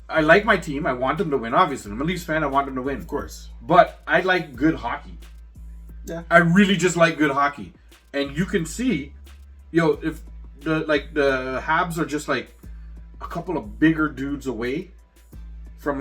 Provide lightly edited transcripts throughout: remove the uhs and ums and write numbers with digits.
I like my team. I want them to win. Obviously, I'm a Leafs fan. I want them to win, Of course. But I like good hockey. Yeah. I really just like good hockey, and you can see, if the Habs are just like a couple of bigger dudes away from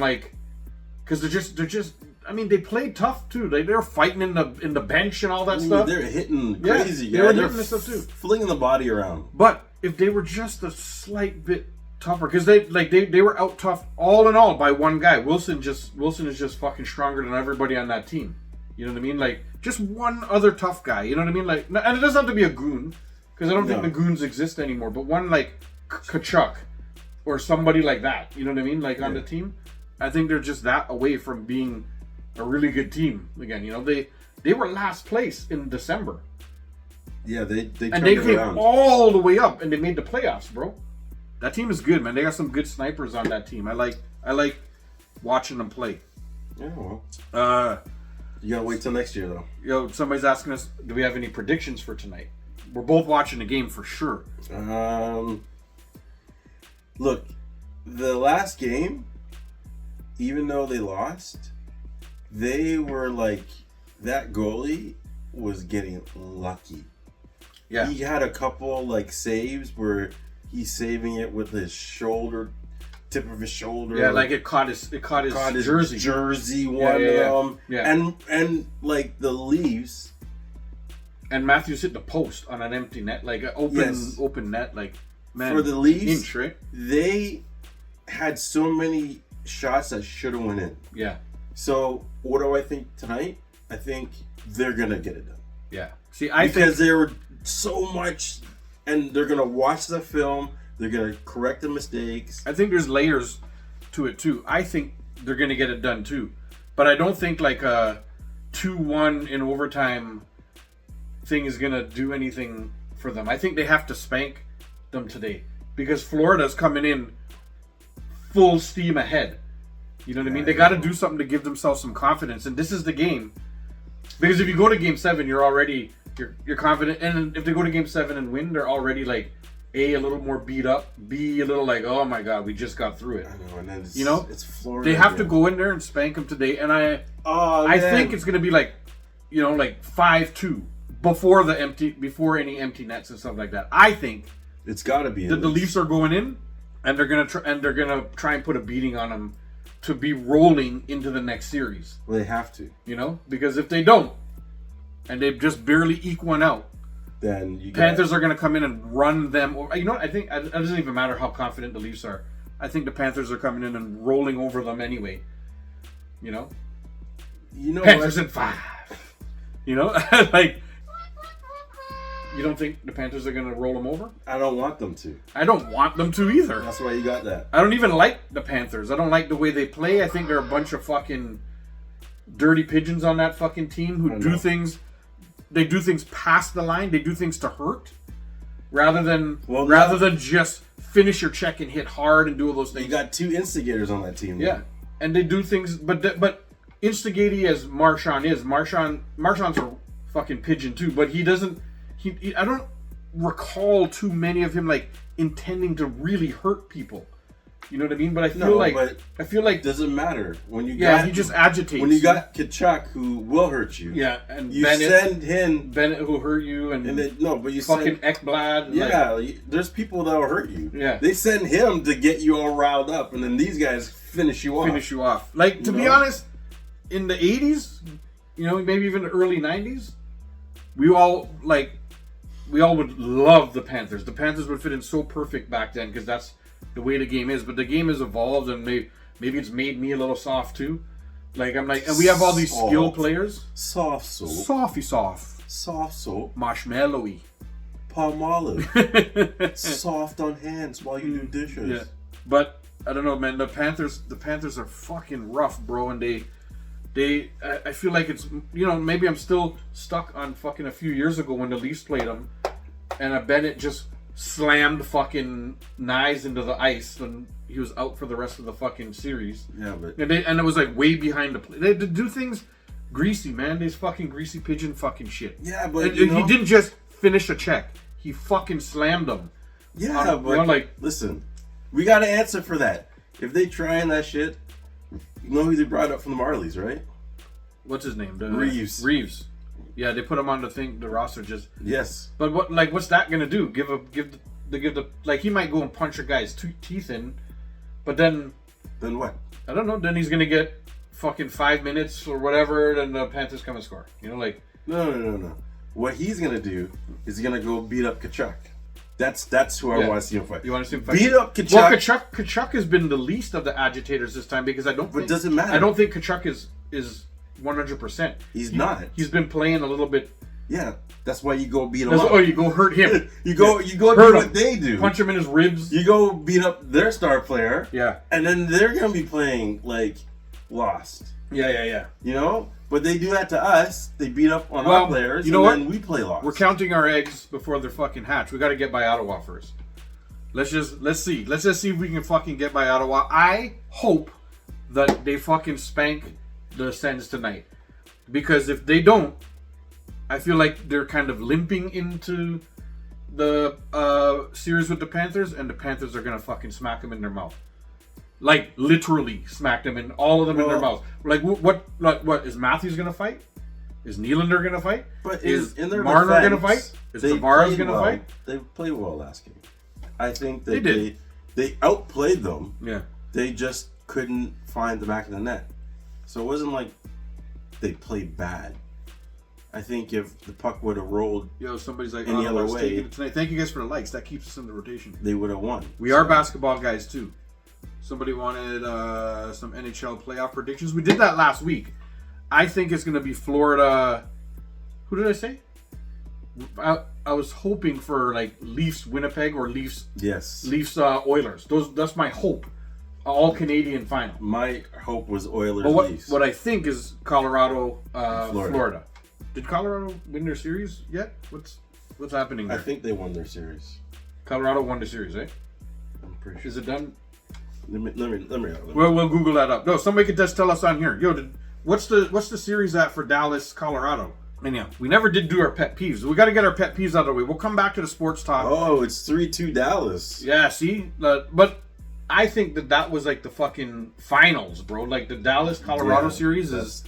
because they're just. I mean, they played tough too. They're fighting in the bench and all that stuff. They're hitting crazy. They were hitting this stuff too, flinging the body around. But if they were just a slight bit tougher, because they were out tough all in all by one guy. Wilson is just fucking stronger than everybody on that team. You know what I mean? Like just one other tough guy. You know what I mean? Like, and it doesn't have to be a goon, because I don't think the goons exist anymore. But one like Kachuk or somebody like that. You know what I mean? Like on the team, I think they're just that away from being a really good team again. They were last place in December. Yeah, they came around. all the way up and they made the playoffs, bro. That team is good, man. They got some good snipers on that team. I like watching them play. Yeah, well. You gotta wait till next year, though. Somebody's asking us, do we have any predictions for tonight? We're both watching the game for sure. Look, the last game, even though they lost, they were that goalie was getting lucky. Yeah. He had a couple saves where he's saving it with his shoulder, tip of his shoulder. Yeah, it caught his jersey. Jersey one of them. Yeah. And the Leafs. And Matthews hit the post on an empty net, open net, man. For the Leafs, inch, right? They had so many shots that should have went in. Yeah. So what do I think tonight? I think they're gonna get it done. Yeah. See, because there were so much, and they're gonna watch the film. They're gonna correct the mistakes. I think there's layers to it too. I think they're gonna get it done too, but I don't think a 2-1 in overtime thing is gonna do anything for them. I think they have to spank them today because Florida's coming in full steam ahead. You know what I mean? They got to do something to give themselves some confidence, and this is the game. Because if you go to Game 7, you're already you're confident, and if they go to Game 7 and win, they're already a little more beat up, B a little oh my god, we just got through it. I know, and then it's Florida. They have to go in there and spank them today, and I think it's gonna be 5-2 before any empty nets and stuff like that. I think it's got to be that the Leafs are going in, and they're gonna try and put a beating on them to be rolling into the next series. Well, they have to. Because if they don't, and they just barely eke one out, then Panthers are going to come in and run them. You know what? I think it doesn't even matter how confident the Leafs are. I think the Panthers are coming in and rolling over them anyway. Panthers in 5. You don't think the Panthers are going to roll them over? I don't want them to. I don't want them to either. That's why you got that. I don't even like the Panthers. I don't like the way they play. I think they're a bunch of fucking dirty pigeons on that fucking team who do things. They do things past the line. They do things to hurt, rather than just finish your check and hit hard and do all those things. You got 2 instigators on that team. Yeah, and they do things, but instigating as Marchand is, Marchand's a fucking pigeon too. But he doesn't. I don't recall too many of him intending to really hurt people. You know what I mean? But I feel like doesn't matter when you he just agitates. When you got Kachuk who will hurt you. Yeah, and you send him Bennett who hurt you, and but you fucking Ekblad. Yeah, there's people that will hurt you. Yeah, they send him to get you all riled up, and then these guys finish you off. To be honest, in the 80s, maybe even the early 90s, we all would love the Panthers. The Panthers would fit in so perfect back then because that's the way the game is. But the game has evolved, and maybe it's made me a little soft too. And we have all these skill players. Soft soap. Softy soft. Soft soap. Marshmallowy. Palmolive. Soft on hands while you do dishes. Yeah. But I don't know, man. The Panthers are fucking rough, bro, and I feel like it's, maybe I'm still stuck on fucking a few years ago when the Leafs played them, and Bennett just slammed fucking Nyes into the ice and he was out for the rest of the fucking series. Yeah, but and it was way behind the play. They do things greasy, man. These fucking greasy pigeon fucking shit. Yeah, but he didn't just finish a check. He fucking slammed them. Yeah, listen, we got to answer for that. If they trying that shit, you know who they brought up from the Marlies, right? What's his name? Reeves. Yeah, they put him on the roster just. Yes. But what's that gonna do? Give the like he might go and punch a guy's teeth in, but then. Then what? I don't know. Then he's gonna get fucking 5 minutes or whatever. Then the Panthers come and score. You know, like. No. What he's gonna do is he's gonna go beat up Kachuk. That's who I want to see him fight. You want to see him fight? Beat up Kachuk. Well, Kachuk has been the least of the agitators this time because I don't. But it doesn't matter. I don't think Kachuk is 100%. He's not. He's been playing a little bit. Yeah, that's why you go beat him up. Oh, you go hurt him. you go do what they do. Punch him in his ribs. You go beat up their star player. Yeah. And then they're gonna be playing like lost. Yeah. You know. But they do that to us. They beat up on our players, you know and what? then we play lost. We're counting our eggs before they're fucking hatched. We got to get by Ottawa first. Let's see. Let's just see if we can fucking get by Ottawa. I hope that they fucking spank the Sens tonight. Because if they don't, I feel like they're kind of limping into the series with the Panthers, and the Panthers are going to fucking smack them in their mouth. Like, literally smack them in, all of them in their mouth. Like, what is Matthews going to fight? Is Nylander going to fight? But is in their Marner defense, going to fight? Is Tavares going to fight? They played well last game. I think that they did. They outplayed them. Yeah. They just couldn't find the back of the net. So it wasn't like they played bad. I think if the puck would have rolled somebody's like, any other let's way, take it tonight. Thank you guys for the likes. That keeps us in the rotation. They would have won. We are basketball guys too. Somebody wanted some NHL playoff predictions. We did that last week. I think it's going to be Florida. Who did I say? I was hoping for like Leafs Winnipeg or Leafs Oilers. That's my hope. All Canadian final. My hope was Oilers. But what I think is Colorado Florida. Did Colorado win their series yet? What's happening there? I think they won their series. Colorado won the series, eh? I'm pretty sure. Is it done? Let me. We'll Google that up. No, somebody could just tell us on here. What's the series at for Dallas, Colorado? Anyhow, we never did do our pet peeves. We got to get our pet peeves out of the way. We'll come back to the sports talk. Oh, it's 3-2 Dallas. Yeah, see? But I think that was like the fucking finals, bro. Like the Dallas-Colorado series is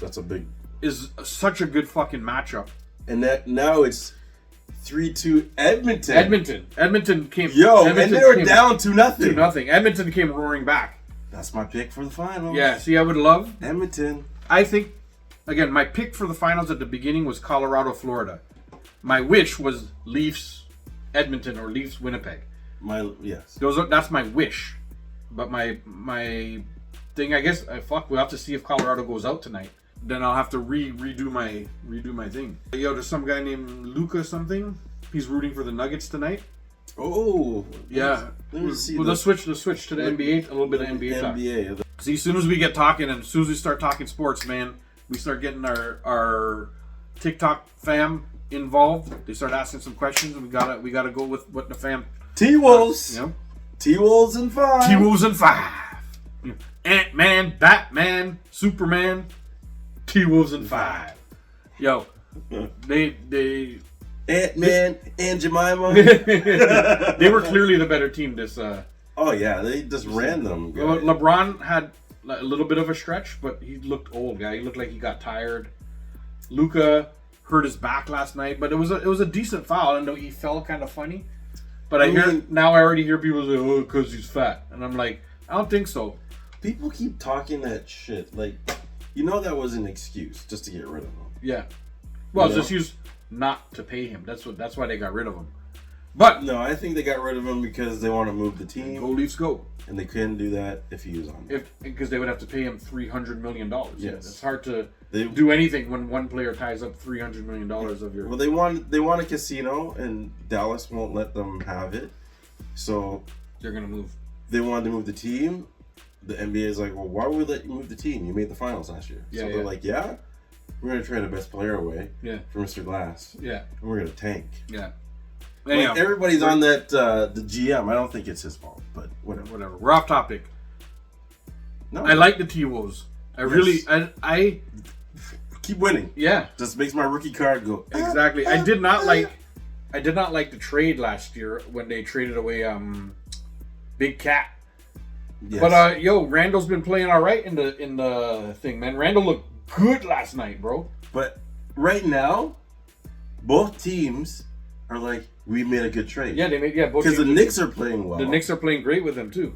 such a good fucking matchup. And that now it's 3-2 Edmonton. Edmonton came. And they were down 2-0. 2-0. Edmonton came roaring back. That's my pick for the finals. Yeah, see, I would love Edmonton. I think, again, my pick for the finals at the beginning was Colorado, Florida. My wish was Leafs, Edmonton, or Leafs, Winnipeg. That's my wish. But my thing, I guess, we'll have to see if Colorado goes out tonight. Then I'll have to redo my thing. There's some guy named Luca something. He's rooting for the Nuggets tonight. Oh, yeah. Let's switch to the NBA. A little bit of NBA talk. See, as soon as we get talking and as soon as we start talking sports, man, we start getting our TikTok fam involved. They start asking some questions, and we gotta go with what the fam. T-Wolves. T-Wolves and 5. T-Wolves and 5. Ant-Man, Batman, Superman. T-Wolves and 5. Yo, they Ant-Man and Jemima. They were clearly the better team this. Oh yeah, they just ran them. Well, LeBron had a little bit of a stretch, but he looked old, guy. He looked like he got tired. Luka hurt his back last night, but it was a decent foul. I know he fell kind of funny, but I already hear people say, "Oh, because he's fat," and I'm like, I don't think so. People keep talking that shit. Like, that was an excuse just to get rid of him. Yeah. Well, it's just used not to pay him. That's why they got rid of him. But no, I think they got rid of him because they want to move the team. Go Leafs, go. And they couldn't do that if he was on. Because they would have to pay him $300 million. Yes. It's hard to do anything when one player ties up $300 million of your. Well, they want a casino, and Dallas won't let them have it. So they're gonna move. They wanted to move the team. The NBA is like, well, why would we let you move the team? You made the finals last year. Yeah, so they're like, yeah, we're gonna trade the best player away. Yeah. For Mr. Glass. Yeah. And we're gonna tank. Yeah. Anyhow, everybody's on that the GM. I don't think it's his fault, but whatever. We're off topic. No, I like the T-Wolves. I keep winning. Yeah, just makes my rookie card go. Exactly. I did not like the trade last year when they traded away Big Cat. Yes. But Randall's been playing all right in the thing, man. Randall looked good last night, bro. But right now, both teams are like, we made a good trade. Yeah, both because the teams Knicks are playing well. The Knicks are playing great with him too.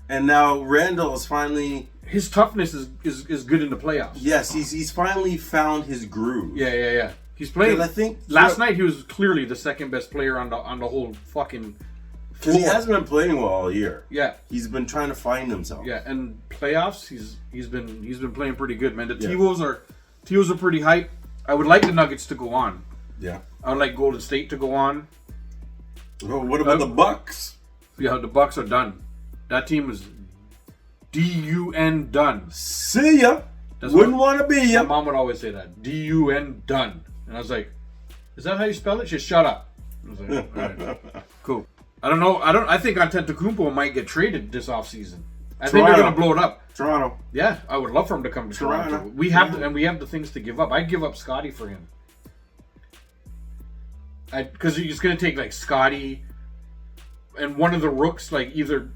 And now Randall is finally. His toughness is good in the playoffs. Yes, he's finally found his groove. Yeah. He's playing. I think last night he was clearly the second best player on the whole fucking. Because he hasn't been playing well all year. Yeah, he's been trying to find himself. Yeah, and playoffs he's been playing pretty good, man. The T-Wolves are pretty hype. I would like the Nuggets to go on. Yeah, I would like Golden State to go on. Oh, what about the Bucks? Yeah, the Bucks are done. That team is D-U-N done. See ya. Wouldn't want to be ya. My mom would always say that. D-U-N done. And I was like, is that how you spell it? Just shut up. I was like, all right, cool. I don't know. I think Antertokounmpo might get traded this offseason. I think they're going to blow it up. Toronto. Yeah, I would love for him to come to Toronto. We have the things to give up. I'd give up Scotty for him. Because he's going to take like Scotty and one of the rooks, like either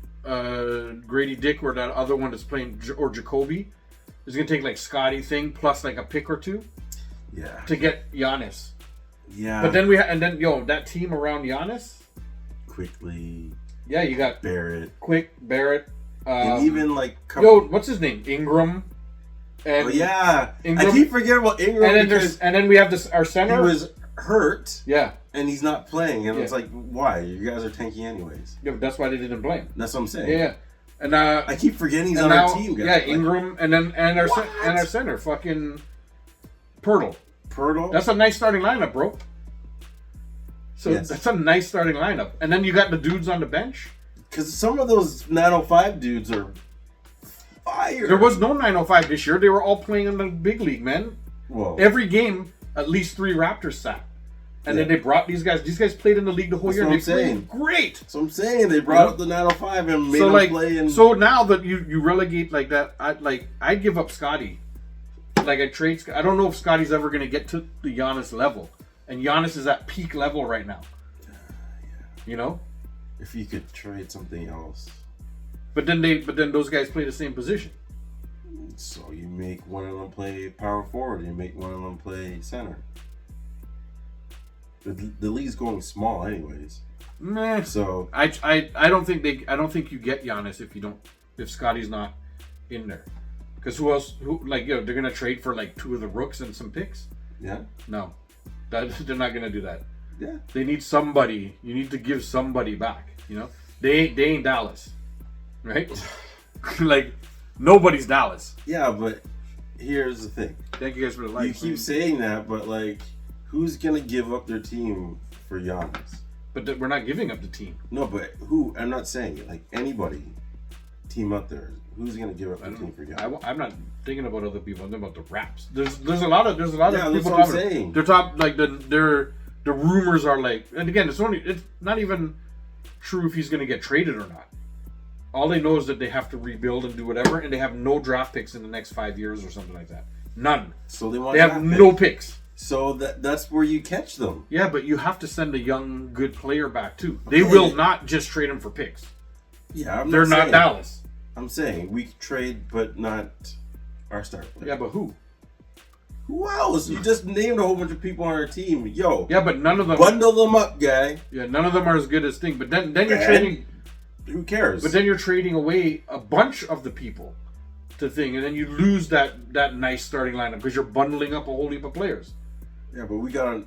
Grady Dick or that other one that's playing, or Jacoby, is going to take like Scotty thing plus like a pick or two. Yeah. To get Giannis. Yeah. But then that team around Giannis. Quickly. Yeah, you got Barrett. Barrett. And even like. What's his name? Ingram. And I keep forgetting about Ingram. And then we have our center. He was hurt. Yeah. And he's not playing. And it's like, why? You guys are tanking anyways. Yeah, but that's why they didn't play him. That's what I'm saying. Yeah. And I keep forgetting he's on our team, guys. Yeah, Ingram and our center, fucking Pirtle. That's a nice starting lineup, bro. So that's a nice starting lineup. And then you got the dudes on the bench. Because some of those 905 dudes are fire. There was no 905 this year. They were all playing in the big league, man. Whoa. Every game, at least 3 Raptors sat. And then they brought these guys. These guys played in the league the whole year. That's what I'm saying. Great. So I'm saying they brought up the 905 and made them play in. So now that you relegate like that, I'd give up Scotty. Like I trade. I don't know if Scotty's ever going to get to the Giannis level, and Giannis is at peak level right now. You know. If you could trade something else. But then those guys play the same position. So you make one of them play power forward. You make one of them play center. The league's going small, anyways. Meh. So I don't think you get Giannis if Scotty's not in there. Because they're gonna trade for like 2 of the rooks and some picks. Yeah. No, they're not gonna do that. Yeah. They need somebody. You need to give somebody back. You know, they ain't Dallas, right? Like nobody's Dallas. Yeah, but here's the thing. Thank you guys for the likes. You keep saying that, but like, who's gonna give up their team for Giannis? But we're not giving up the team. No, but who? I'm not saying it. Like anybody, team up there. Who's gonna give up their team for Giannis? I'm not thinking about other people. I'm thinking about the Raps. There's a lot of people. That's what I'm saying. They're top like the rumors are like, and again, it's not even true if he's gonna get traded or not. All they know is that they have to rebuild and do whatever, and they have no draft picks in the next 5 years or something like that. None. So they have no picks. So that's where you catch them. Yeah, but you have to send a young, good player back too. They will not just trade him for picks. Yeah, they're not Dallas. I'm saying we trade, but not our star player. Yeah, but who? Who else? You just named a whole bunch of people on our team. Yo. Yeah, but none of them. Bundle them up, guy. Yeah, none of them are as good as Thing. But then you're trading. Who cares? But then you're trading away a bunch of the people to Thing, and then you lose that nice starting lineup because you're bundling up a whole heap of players. Yeah, but we got.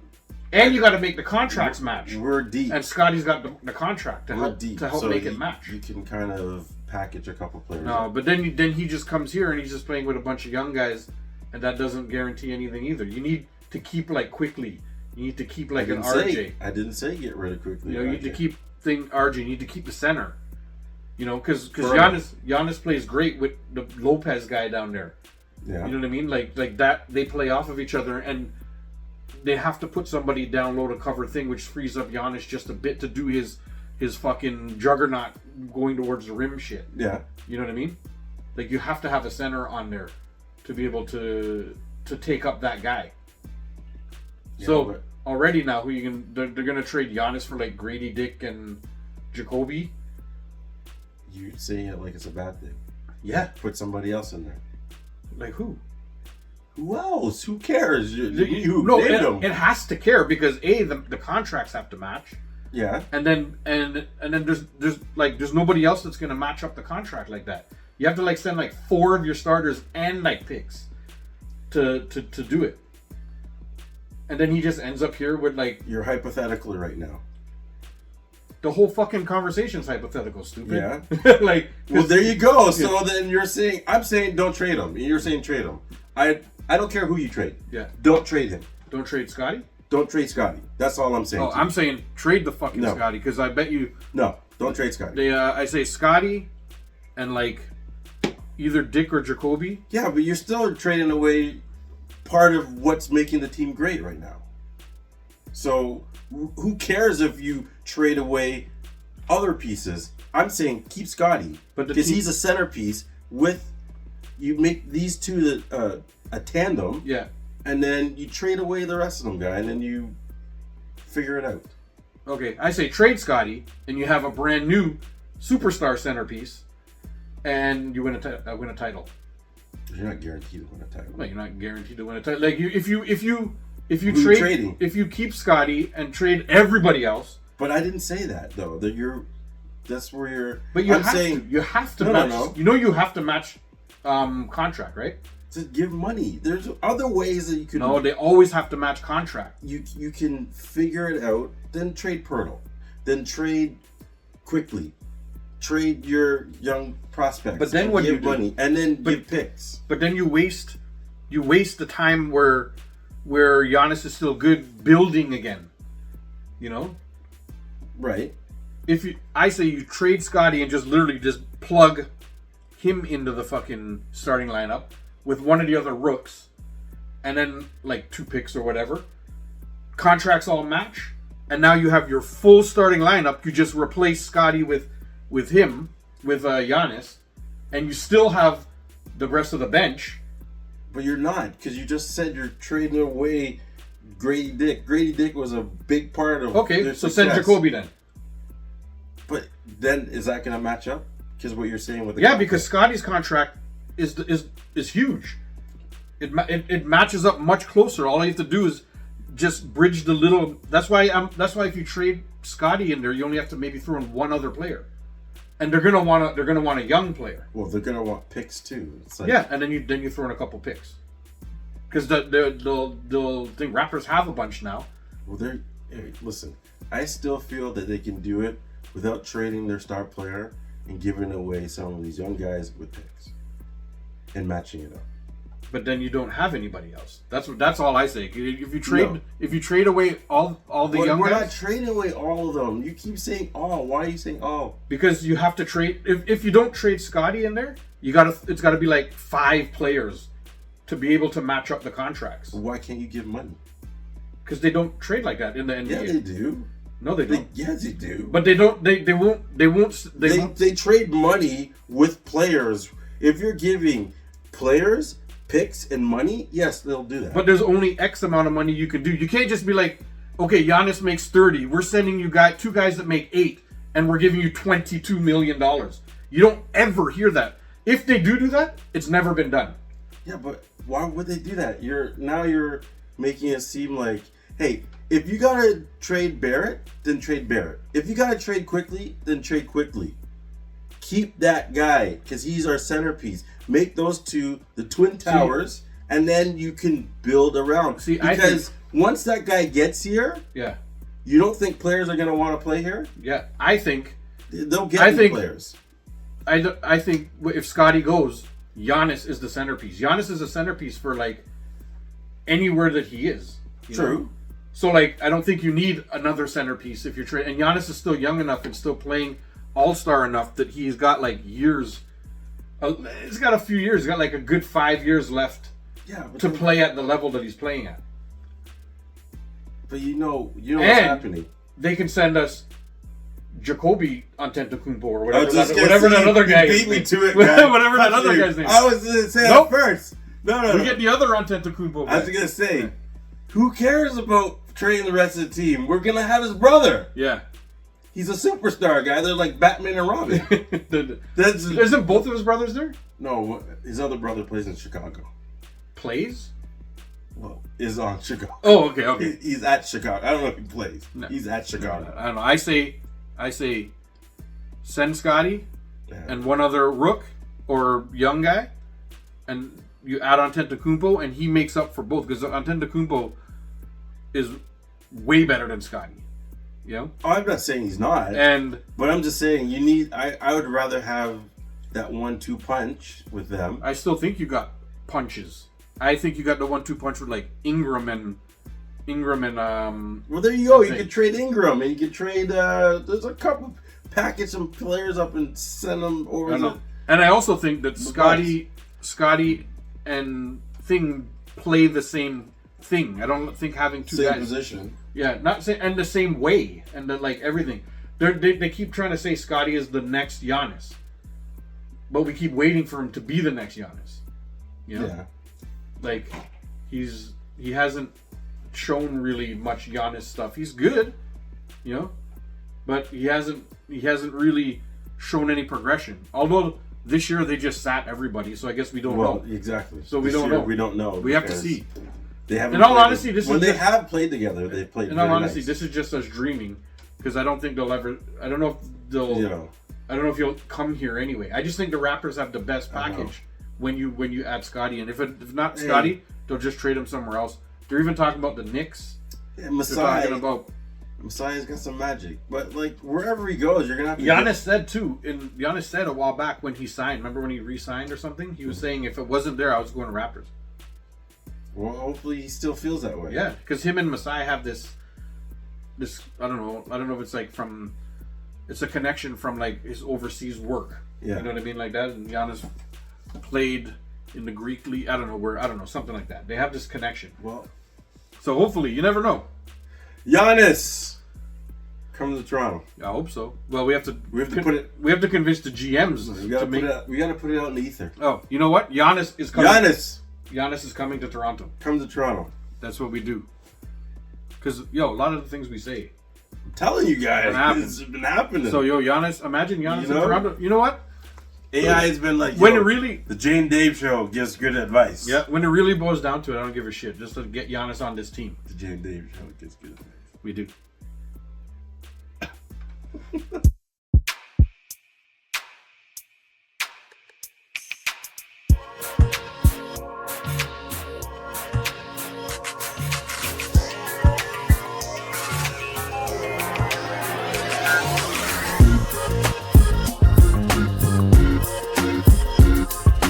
And you got to make the contracts match. We're deep. And Scotty's got the contract to help make it match. You can kind of package a couple players. No, but then he just comes here and he's just playing with a bunch of young guys, and that doesn't guarantee anything either. You need to keep like Quickly. You need to keep like an RJ. I didn't say get rid of Quickly. You need to keep RJ. You need to keep the center. You know, because Giannis plays great with the Lopez guy down there. Yeah. You know what I mean? Like that, they play off of each other, and they have to put somebody down low to cover Thing, which frees up Giannis just a bit to do his fucking juggernaut going towards the rim shit. Yeah. You know what I mean? Like you have to have a center on there to be able to take up that guy. Yeah, so already now, they're gonna trade Giannis for like Grady Dick and Jacoby. You saying it like it's a bad thing. Yeah. Put somebody else in there. Like who? Who else? Who cares? You no, named them. it has to care because the contracts have to match. Yeah. And then there's nobody else that's gonna match up the contract like that. You have to like send like 4 of your starters and like picks to do it. And then he just ends up here with like You're hypothetically right now. the whole fucking conversation's hypothetical, stupid. Yeah. Like Well, there you go. So then I'm saying don't trade him. You're saying trade him. I don't care who you trade. Yeah. Don't trade him. Don't trade Scotty? Don't trade Scotty. That's all I'm saying. Oh, I'm saying trade the fucking No. Scotty because I bet you No, don't trade Scotty. I say Scotty and like either Dick or Jacoby. Yeah, but you're still trading away part of what's making the team great right now. So who cares if you trade away other pieces? I'm saying keep Scotty because he's a centerpiece. You make these two a tandem. Yeah. And then you trade away the rest of them, guy, and then you figure it out. Okay, I say trade Scotty, and you have a brand new superstar centerpiece, and you win a title. You're not guaranteed to win a title. No, you're not guaranteed to win a title. Like if you Who you trade, trading? if you keep Scotty and trade everybody else. But I didn't say that though. That's where you're. But you have to match. No. You know you have to match contract, right? To give money. There's other ways that you can. No, they always have to match contract. You can figure it out. Then trade Pirtle. Then trade quickly. Trade your young prospects. But then what do you do? Money and then give picks. But then you waste the time where Giannis is still good building again. You know? Right. I say you trade Scotty and just literally just plug him into the fucking starting lineup with one of the other rooks, and then like 2 picks or whatever. Contracts all match, and now you have your full starting lineup. You just replace Scotty with Giannis, and you still have the rest of the bench. But you're not, because you just said you're trading away Grady Dick. Grady Dick was a big part of their so success. send Jacoby then. But then is that going to match up? Because what you're saying with the contract? Because Scotty's contract is huge. It matches up much closer. All you have to do is just bridge the little. That's why if you trade Scotty in there, you only have to maybe throw in one other player, and they're gonna want a young player. Well, they're gonna want picks too. It's like, yeah, and then you throw in a couple picks because they'll think Raptors have a bunch now. Well, listen. I still feel that they can do it without trading their star player and giving away some of these young guys with picks and matching it up. But then you don't have anybody else. That's all I say. If you trade away all the young guys, we're not guys, trading away all of them. You keep saying all. Why are you saying all? Because you have to trade. If you don't trade Scotty in there, it's got to be like 5 players to be able to match up the contracts. Why can't you give money? Because they don't trade like that in the NBA. Yeah, they do. No, they don't. Yes, they do. But they don't. They won't. They trade money with players. If you're giving players picks and money, yes, they'll do that. But there's only X amount of money you can do. You can't just be like, okay, Giannis makes 30. We're sending you 2 guys that make 8, and we're giving you $22 million. You don't ever hear that. If they do that, it's never been done. Yeah, but why would they do that? You're making it seem like, hey, if you gotta trade Barrett, then trade Barrett. If you gotta trade quickly, then trade quickly. Keep that guy, because he's our centerpiece. Make those 2 the twin towers, and then you can build around. Because once that guy gets here, yeah, you don't think players are gonna want to play here? Yeah, I think they'll get players. I think if Scotty goes, Giannis is the centerpiece. Giannis is a centerpiece for like anywhere that he is. True. Know? So like, I don't think you need another centerpiece if you're trading. And Giannis is still young enough and still playing all-star enough that he's got like years. He's got a few years. He's got like a good 5 years left to play at the level that he's playing at. But you know what's happening. They can send us Jacoby Antertokounmpo or whatever that other guy beat me to it, man. Whatever that other guy's name. I was going to say that first. No. We get the other Antertokounmpo. I was going to say, who cares about trading the rest of the team? We're going to have his brother. Yeah. He's a superstar guy. They're like Batman and Robin. Isn't both of his brothers there? No, his other brother plays in Chicago. Plays? Well, is on Chicago. Oh, okay. He's at Chicago. I don't know if he plays. No. He's at Chicago. I don't know. I say, send Scotty and one other rook or young guy, and you add Antertokounmpo, and he makes up for both because Antertokounmpo is way better than Scotty. You know? Oh, I'm not saying he's not. But I'm just saying you need. I would rather have that 1-2 punch with them. I still think you got punches. I think you got the 1-2 punch with like Ingram and Well, there you go. You could trade Ingram, and you could trade. There's a couple package some players up and send them over. And I also think that Scotty and Thing play the same thing. I don't think having two same guys, position. Yeah, not say, and the same way, and the, like everything. They keep trying to say Scotty is the next Giannis, but we keep waiting for him to be the next Giannis. You know? Yeah. Like he hasn't shown really much Giannis stuff. He's good, you know, but he hasn't really shown any progression. Although this year they just sat everybody, so I guess we don't know. Exactly. So we don't know. We don't know. We have to see. They haven't. In all honesty, have played together, they played. In all honesty, this is just us dreaming, because I don't think they'll ever. I don't know if they'll. You know. I don't know if you'll come here anyway. I just think the Raptors have the best package when you add Scotty, and if not Scotty, they'll just trade him somewhere else. They're even talking about the Knicks. Yeah, They're talking about. Messiah's got some magic, but like wherever he goes, you're gonna have to. Giannis said too. Giannis said a while back when he signed. Remember when he re-signed or something? He was saying if it wasn't there, I was going to Raptors. Well, hopefully he still feels that way. Yeah, because him and Messiah have this. I don't know if it's like from. It's a connection from like his overseas work. Yeah. You know what I mean, like that. And Giannis played in the Greek league. I don't know, something like that. They have this connection. Well, so hopefully, you never know. Giannis, come to Toronto. I hope so. Well, we have to put it. We have to convince the GMs We gotta put it out in the ether. Oh, you know what? Giannis is coming. Giannis is coming to Toronto. Come to Toronto. That's what we do. Because a lot of the things we say. I'm telling you guys, it's been happening. So Giannis, imagine Giannis in Toronto. You know what? AI has been like, when it really, the Jane Dave show gives good advice. Yeah, when it really boils down to it, I don't give a shit. Just to get Giannis on this team. The Jane Dave show gives good advice. We do.